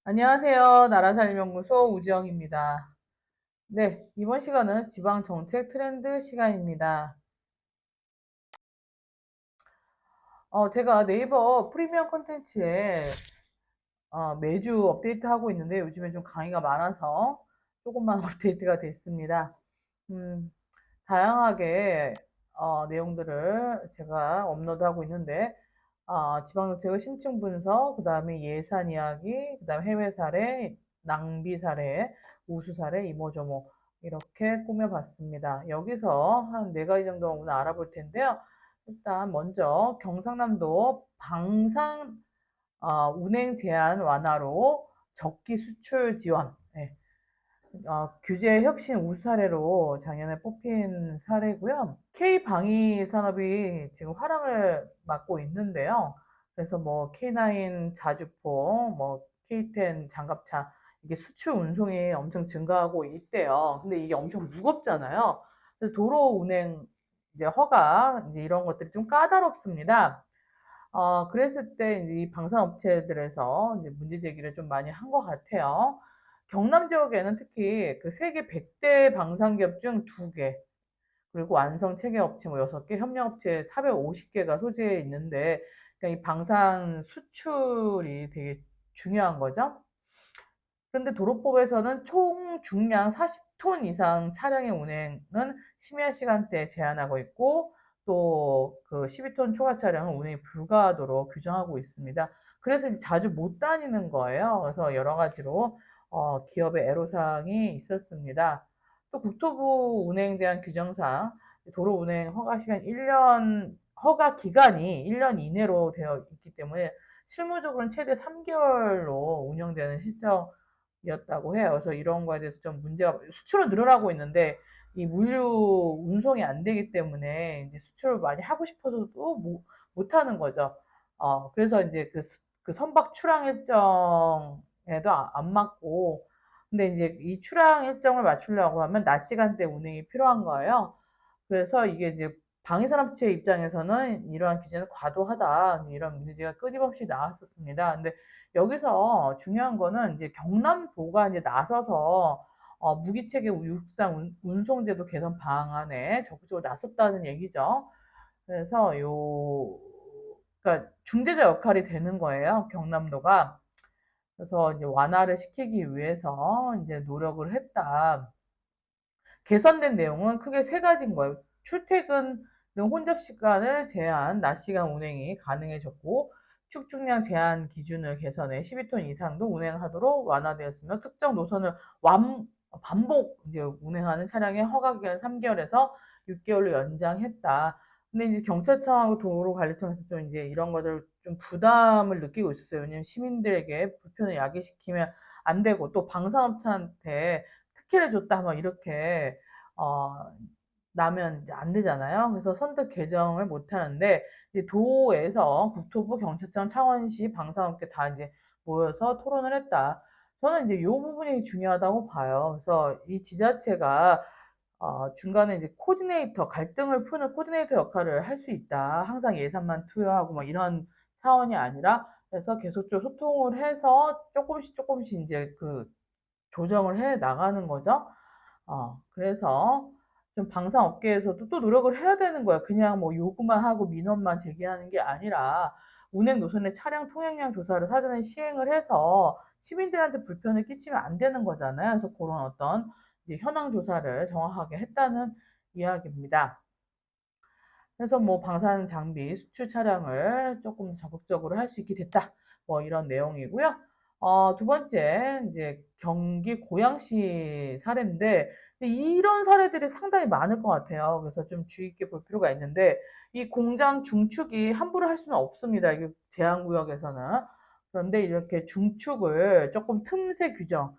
안녕하세요. 나라살림연구소 우지영입니다. 네, 이번 시간은 지방정책 트렌드 시간입니다. 제가 네이버 프리미엄 콘텐츠에 매주 업데이트하고 있는데 요즘에 좀 강의가 많아서 조금만 업데이트가 됐습니다. 음, 다양하게 내용들을 제가 업로드하고 있는데 지방정책의 신층 분석, 그 다음에 예산 이야기, 그 다음에 해외 사례, 낭비 사례, 우수 사례, 이모저모 이렇게 꾸며봤습니다. 여기서 한 네 가지 정도 오늘 알아볼 텐데요. 일단 먼저 경상남도 방산 운행 제한 완화로 적기 수출 지원. 네. 규제 혁신 우수 사례로 작년에 뽑힌 사례고요. K 방위 산업이 지금 화랑을 맞고 있는데요. 그래서 뭐 K9 자주포, 뭐 K10 장갑차 이게 수출 운송이 엄청 증가하고 있대요. 근데 이게 엄청 무겁잖아요. 그래서 도로 운행 이제 허가 이제 이런 것들이 좀 까다롭습니다. 그랬을 때 이 방산업체들에서 이제 문제 제기를 좀 많이 한 것 같아요. 경남 지역에는 특히 그 세계 100대 방산기업 중 2개, 그리고 완성 체계업체 뭐 6개, 협력업체 450개가 소재에 있는데, 그러니까 이 방산 수출이 되게 중요한 거죠. 그런데 도로법에서는 총 중량 40톤 이상 차량의 운행은 심야 시간대에 제한하고 있고, 또 그 12톤 초과 차량은 운행이 불가하도록 규정하고 있습니다. 그래서 이제 자주 못 다니는 거예요. 그래서 여러 가지로 기업의 애로사항이 있었습니다. 또 국토부 운행 제한 규정상 도로 운행 허가 시간 1년, 허가 기간이 1년 이내로 되어 있기 때문에 실무적으로는 최대 3개월로 운영되는 시점 이었다고 해요. 그래서 이런 거에 대해서 좀 문제가 수출은 늘어나고 있는데 이 물류 운송이 안 되기 때문에 이제 수출을 많이 하고 싶어서도 못 하는 거죠. 그래서 이제 그 선박 출항 일정에도 안 맞고, 근데 이제 이 출항 일정을 맞추려고 하면 낮 시간대 운행이 필요한 거예요. 그래서 이게 이제 방위산업체 입장에서는 이러한 규제는 과도하다, 이런 문제가 끊임없이 나왔었습니다. 근데 여기서 중요한 거는 이제 경남도가 이제 나서서 무기체계 육상 운송제도 개선 방안에 적극적으로 나섰다는 얘기죠. 그래서 그러니까 중재자 역할이 되는 거예요, 경남도가. 그래서 이제 완화를 시키기 위해서 이제 노력을 했다. 개선된 내용은 크게 세 가지인 거예요. 출퇴근 등 혼잡 시간을 제한, 낮 시간 운행이 가능해졌고, 축중량 제한 기준을 개선해 12톤 이상도 운행하도록 완화되었으며, 특정 노선을 반복 이제 운행하는 차량의 허가 기간 3개월에서 6개월로 연장했다. 근데 이제 경찰청하고 도로관리청에서 좀 이제 이런 것들 좀 부담을 느끼고 있었어요. 왜냐면 시민들에게 불편을 야기시키면 안 되고, 또 방산업체한테 특혜를 줬다 막 이렇게 어 나면 이제 안 되잖아요. 그래서 선뜻 개정을 못 하는데, 이제 도에서 국토부, 경찰청, 창원시, 방산업계 다 이제 모여서 토론을 했다. 저는 이제 요 부분이 중요하다고 봐요. 그래서 이 지자체가 중간에 이제 코디네이터, 갈등을 푸는 코디네이터 역할을 할 수 있다. 항상 예산만 투여하고 막 이런 차원이 아니라, 그래서 계속적으로 소통을 해서 조금씩 이제 그 조정을 해 나가는 거죠. 그래서 좀 방산업계에서도 또 노력을 해야 되는 거야. 그냥 뭐 요구만 하고 민원만 제기하는 게 아니라 운행 노선의 차량 통행량 조사를 사전에 시행을 해서 시민들한테 불편을 끼치면 안 되는 거잖아요. 그래서 그런 어떤 이제 현황 조사를 정확하게 했다는 이야기입니다. 그래서 뭐 방산 장비 수출 차량을 조금 적극적으로 할 수 있게 됐다. 뭐 이런 내용이고요. 두 번째 이제 경기 고양시 사례인데, 근데 이런 사례들이 상당히 많을 것 같아요. 그래서 좀 주의 깊게 볼 필요가 있는데, 이 공장 중축이 함부로 할 수는 없습니다. 이게 제한구역에서는. 그런데 이렇게 중축을 조금 틈새 규정,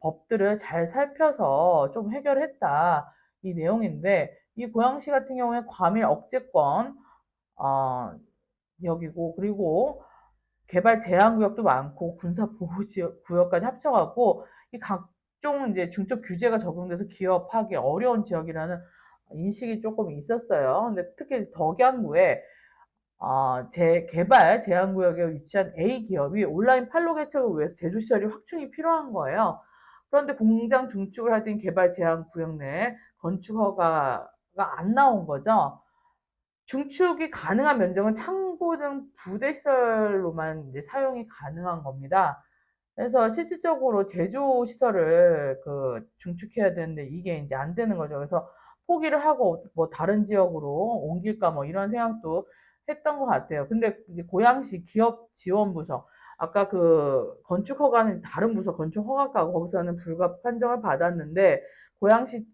법들을 잘 살펴서 좀 해결했다. 이 내용인데, 이 고양시 같은 경우에 과밀 억제권 어, 여기고, 그리고 개발 제한 구역도 많고 군사 보호 지역 구역까지 합쳐갖고 이 각종 이제 중적 규제가 적용돼서 기업하기 어려운 지역이라는 인식이 조금 있었어요. 근데 특히 덕양구에 개발 제한구역에 위치한 A 기업이 온라인 판로 개척을 위해서 제조시설이 확충이 필요한 거예요. 그런데 공장 중축을 할 때는 개발 제한구역 내에 건축 허가가 안 나온 거죠. 중축이 가능한 면적은 창고 등 부대시설로만 이제 사용이 가능한 겁니다. 그래서 실질적으로 제조 시설을 중축해야 되는데 이게 이제 안 되는 거죠. 그래서 포기를 하고 뭐 다른 지역으로 옮길까 뭐 이런 생각도 했던 것 같아요. 근데 이제 고양시 기업 지원 부서 아까 건축 허가는 다른 부서 건축 허가과 거기서는 불가 판정을 받았는데 고양시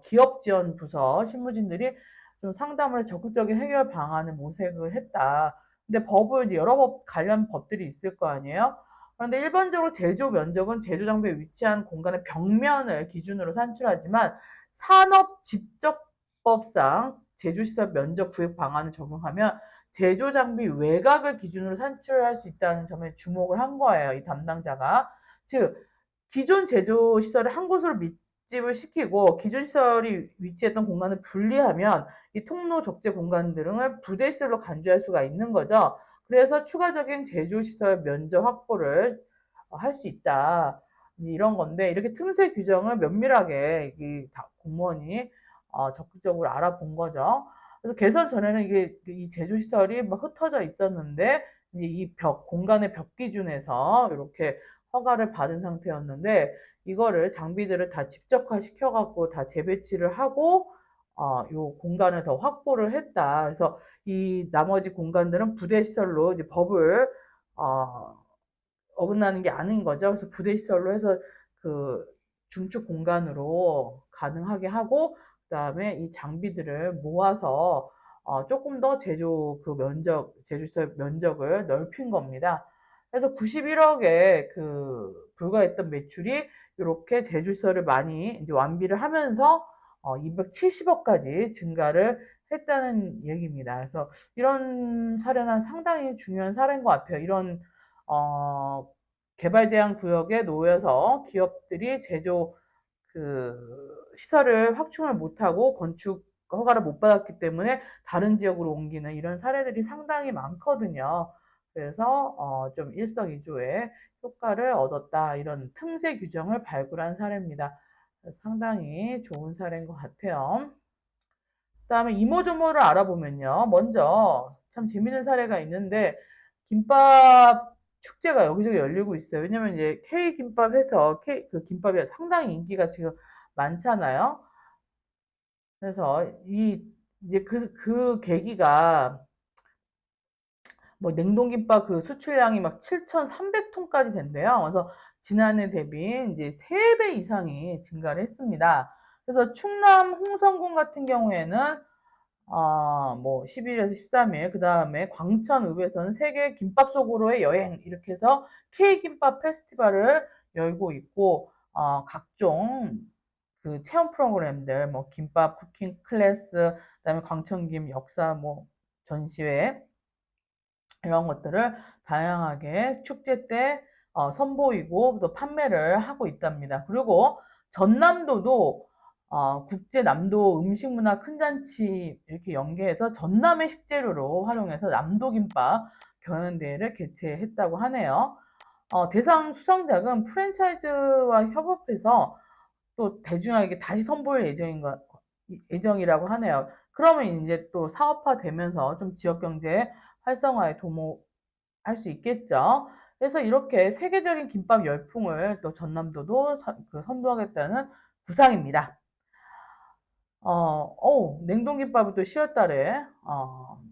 기업 지원 부서 실무진들이 좀 상담을 적극적인 해결 방안을 모색을 했다. 근데 법을 이제 여러 법 관련 법들이 있을 거 아니에요? 그런데 일반적으로 제조 면적은 제조 장비에 위치한 공간의 벽면을 기준으로 산출하지만 산업집적법상 제조시설 면적 구획 방안을 적용하면 제조 장비 외곽을 기준으로 산출할 수 있다는 점에 주목을 한 거예요. 이 담당자가. 즉 기존 제조 시설을 한 곳으로 밀집을 시키고 기존 시설이 위치했던 공간을 분리하면 이 통로 적재 공간 등을 부대 시설로 간주할 수가 있는 거죠. 그래서 추가적인 제조 시설 면적 확보를 할 수 있다. 이런 건데 이렇게 틈새 규정을 면밀하게 이 공무원이 적극적으로 알아본 거죠. 그래서 개선 전에는 이게 이 제조 시설이 막 흩어져 있었는데 이제 이 공간의 벽 기준에서 이렇게 허가를 받은 상태였는데 이거를 장비들을 다 집적화 시켜갖고 다 재배치를 하고 요 공간을 더 확보를 했다. 그래서 이 나머지 공간들은 부대 시설로 이제 법을 어, 어긋나는 게 아닌 거죠. 그래서 부대 시설로 해서 그 중축 공간으로 가능하게 하고 그다음에 이 장비들을 모아서 조금 더 제조시설 면적을 넓힌 겁니다. 그래서 91억에 불과했던 매출이 이렇게 제조시설을 많이 이제 완비를 하면서 270억까지 증가를 했다는 얘기입니다. 그래서 이런 사례는 상당히 중요한 사례인 것 같아요. 이런 어, 개발 제한 구역에 놓여서 기업들이 제조 시설을 확충을 못하고 건축 허가를 못 받았기 때문에 다른 지역으로 옮기는 이런 사례들이 상당히 많거든요. 그래서 좀 일석이조의 효과를 얻었다. 이런 틈새 규정을 발굴한 사례입니다. 상당히 좋은 사례인 것 같아요. 그다음에 이모저모를 알아보면요. 먼저 참 재밌는 사례가 있는데 김밥 축제가 여기저기 열리고 있어요. 왜냐면 이제 K 김밥 해서 그 김밥이 상당히 인기가 지금 많잖아요. 그래서 이제 그 계기가 뭐 냉동김밥 수출량이 막 7,300톤까지 된대요. 그래서 지난해 대비 이제 3배 이상이 증가를 했습니다. 그래서 충남 홍성군 같은 경우에는 뭐 11일에서 13일, 그 다음에 광천읍에서는 세계 김밥 속으로의 여행 이렇게 해서 K김밥 페스티벌을 열고 있고 각종 체험 프로그램들 뭐 김밥 쿠킹 클래스, 그다음에 광천김 역사 뭐 전시회 이런 것들을 다양하게 축제 때 선보이고 또 판매를 하고 있답니다. 그리고 전남도도 국제 남도 음식문화 큰잔치 이렇게 연계해서 전남의 식재료로 활용해서 남도김밥 경연대회를 개최했다고 하네요. 대상 수상작은 프랜차이즈와 협업해서 또 대중에게 다시 선보일 예정이라고 하네요. 그러면 이제 또 사업화되면서 좀 지역 경제 활성화에 도모할 수 있겠죠. 그래서 이렇게 세계적인 김밥 열풍을 또 전남도도 선도하겠다는 구상입니다. 냉동김밥은 또 10월 달에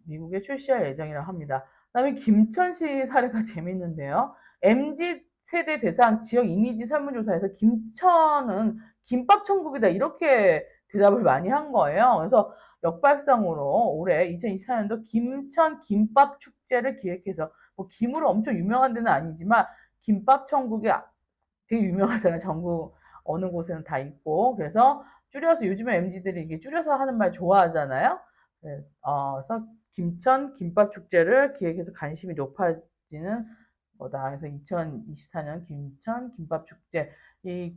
미국에 출시할 예정이라 합니다. 그다음에 김천시 사례가 재밌는데요. MZ 세대 대상 지역 이미지 설문조사에서 김천은 김밥 천국이다 이렇게 대답을 많이 한 거예요. 그래서 역발상으로 올해 2024년도 김천 김밥 축제를 기획해서 뭐 김으로 엄청 유명한 데는 아니지만 김밥 천국이 되게 유명하잖아요. 전국 어느 곳에는 다 있고 그래서 줄여서 요즘에 MZ들이 이게 줄여서 하는 말 좋아하잖아요. 네, 그래서 김천 김밥 축제를 기획해서 관심이 높아지는 거다. 그래서 2024년 김천 김밥 축제 이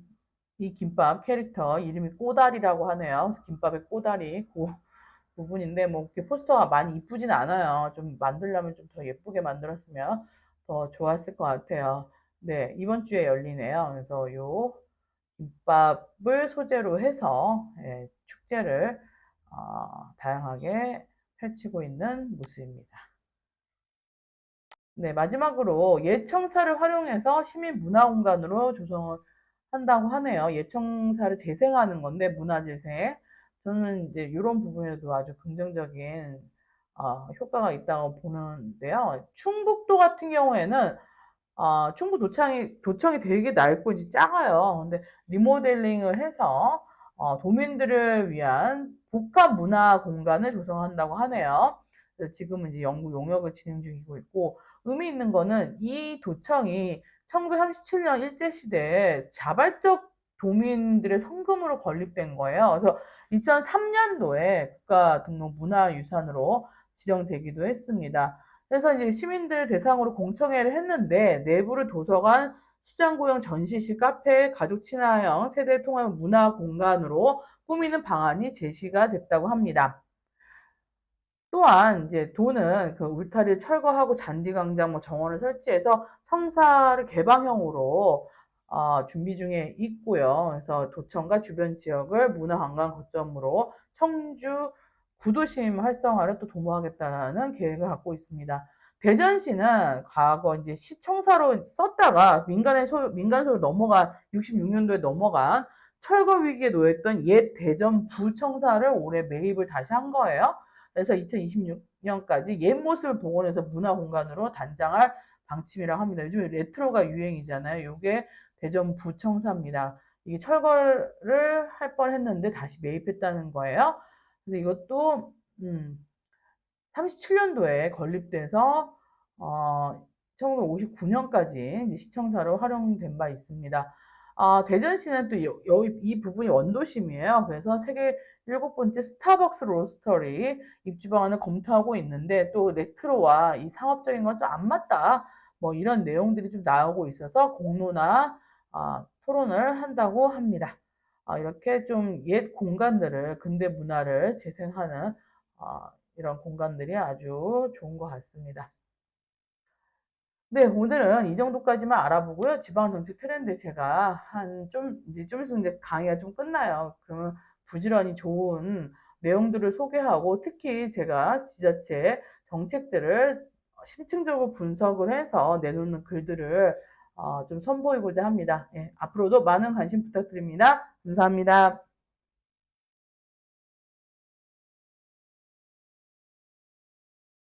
김밥 캐릭터 이름이 꼬다리라고 하네요. 김밥의 꼬다리 부분인데 뭐 이렇게 포스터가 많이 이쁘진 않아요. 좀 만들려면 좀 더 예쁘게 만들었으면 더 좋았을 것 같아요. 네, 이번 주에 열리네요. 그래서 요 김밥을 소재로 해서 예, 축제를 다양하게 펼치고 있는 모습입니다. 네, 마지막으로 예청사를 활용해서 시민 문화 공간으로 조성을 한다고 하네요. 예청사를 재생하는 건데, 문화 재생. 저는 이제 이런 부분에도 아주 긍정적인 효과가 있다고 보는데요. 충북도 같은 경우에는 충북 도청이 되게 낡고 이제 작아요. 근데 리모델링을 해서 도민들을 위한 복합 문화 공간을 조성한다고 하네요. 그래서 지금은 이제 연구 용역을 진행 중이고 있고, 의미 있는 거는 이 도청이 1937년 일제시대에 자발적 도민들의 성금으로 건립된 거예요. 그래서 2003년도에 국가등록문화유산으로 지정되기도 했습니다. 그래서 이제 시민들 대상으로 공청회를 했는데 내부를 도서관, 수장고용 전시실, 카페, 가족 친화형, 세대 통합 문화 공간으로 꾸미는 방안이 제시가 됐다고 합니다. 또한 이제 도는 그 울타리를 철거하고 잔디광장, 뭐 정원을 설치해서 청사를 개방형으로 준비 중에 있고요. 그래서 도청과 주변 지역을 문화관광 거점으로 청주 구도심 활성화를 또 도모하겠다는 계획을 갖고 있습니다. 대전시는 과거 이제 시청사로 썼다가 민간 소유로 넘어간 66년도에 넘어간 철거 위기에 놓였던 옛 대전 부청사를 올해 매입을 다시 한 거예요. 그래서 2026년까지 옛 모습을 복원해서 문화 공간으로 단장할 방침이라고 합니다. 요즘 레트로가 유행이잖아요. 이게 대전 부청사입니다. 이게 철거를 할 뻔했는데 다시 매입했다는 거예요. 근데 이것도 37년도에 건립돼서 1959년까지 시청사로 활용된 바 있습니다. 대전시는 또 이 부분이 원도심이에요. 그래서 세계 7번째 스타벅스 로스터리 입주 방안을 검토하고 있는데 또 레트로와 이 상업적인 건 좀 안 맞다. 뭐 이런 내용들이 좀 나오고 있어서 공론화 토론을 한다고 합니다. 이렇게 좀 옛 공간들을 근대 문화를 재생하는 이런 공간들이 아주 좋은 것 같습니다. 네, 오늘은 이 정도까지만 알아보고요. 지방정책 트렌드 제가 이제 좀 있으면 이제 강의가 좀 끝나요. 그러면 부지런히 좋은 내용들을 소개하고 특히 제가 지자체 정책들을 심층적으로 분석을 해서 내놓는 글들을 좀 선보이고자 합니다. 예, 앞으로도 많은 관심 부탁드립니다. 감사합니다.